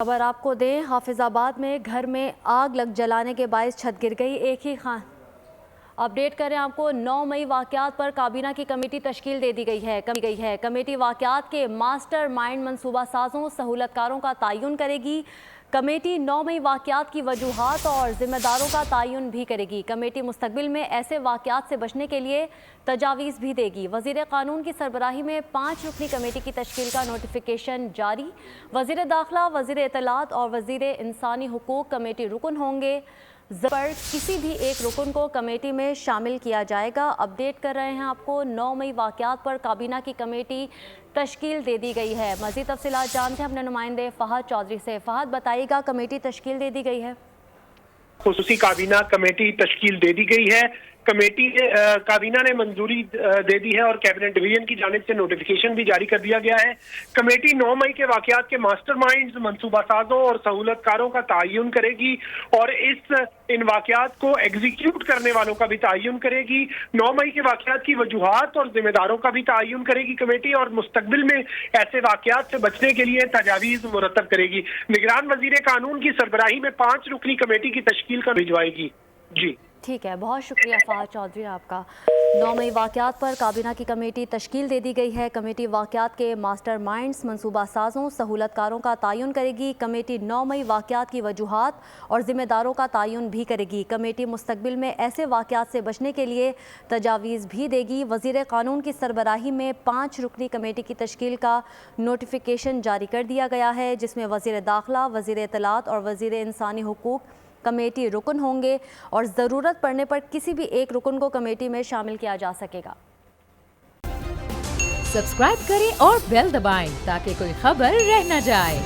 खबर आपको दें, हाफिज आबाद में घर में आग लग जलाने के बायस छत गिर गई। एक ही खान अपडेट करें आपको, 9 मई वाक़यात पर काबीना की कमेटी तश्कील दे दी गई है। कमेटी वाक़यात के मास्टर माइंड मंसूबा साजों सहूलतकारों का तयन करेगी। कमेटी 9 मई वाक़यात की वजूहात और ज़िम्मेदारों का तयन भी करेगी। कमेटी मुस्तक़बिल में ऐसे वाक़यात से बचने के लिए तजावीज़ भी देगी। वज़ीर क़ानून की सरबराही में 5 रुकनी कमेटी की तश्कील का नोटिफिकेशन जारी। वज़ीर दाखिला, वज़ीर इत्तलात और वज़ीर इंसानी हुकूक कमेटी रुकन होंगे। पर किसी भी एक रुकन को कमेटी में शामिल किया जाएगा। अपडेट कर रहे हैं आपको, 9 मई वाक़यात पर काबीना की कमेटी तश्कील दे दी गई है। मज़ीद तफ़सीलात जानते हैं अपने नुमाइंदे फ़हद चौधरी से। फ़हद, बताइएगा, कमेटी तश्कील दे दी गई है? खुसूसी काबीना कमेटी तश्कील दे दी गई है। काबीना ने मंजूरी दे दी है और कैबिनेट डिवीजन की जानिब से नोटिफिकेशन भी जारी कर दिया गया है। कमेटी 9 मई के वाक़यात के मास्टरमाइंड्स, मंसूबा साजों और सहूलतकारों का तयन करेगी और इन वाक़यात को एग्जीक्यूट करने वालों का भी तयन करेगी। 9 मई के वाक़यात की वजूहात और जिम्मेदारों का भी तयन करेगी कमेटी और मुस्तक़बिल में ऐसे वाक़यात से बचने के लिए तजावीज़ मुरतब करेगी। निगरान वज़ीर क़ानून की सरबराही में 5 रुकनी कमेटी की तश्कील का भिजवाएगी। जी ठीक है, बहुत शुक्रिया फ़हद चौधरी आपका। 9 मई वाक़यात पर काबीना की कमेटी तश्कील दे दी गई है। कमेटी वाक़यात के मास्टर माइंड्स, मंसूबा साजों, सहूलतकारों का तयन करेगी। कमेटी 9 मई वाक़यात की वजूहात और ज़िम्मेदारों का तयन भी करेगी। कमेटी मुस्तक़बिल में ऐसे वाक़यात से बचने के लिए तजावीज़ भी देगी। वज़ीर क़ानून की सरबराही में 5 रुकनी कमेटी की तश्कील का नोटिफिकेशन जारी कर दिया गया है, जिसमें वज़ीर दाखिला, वज़ीर इत्तलात और वज़ीर इंसानी हुकूक कमेटी रुकन होंगे और ज़रूरत पड़ने पर किसी भी एक रुकन को कमेटी में शामिल किया जा सकेगा। सब्सक्राइब करें और बेल दबाएं ताकि कोई खबर रह न जाए।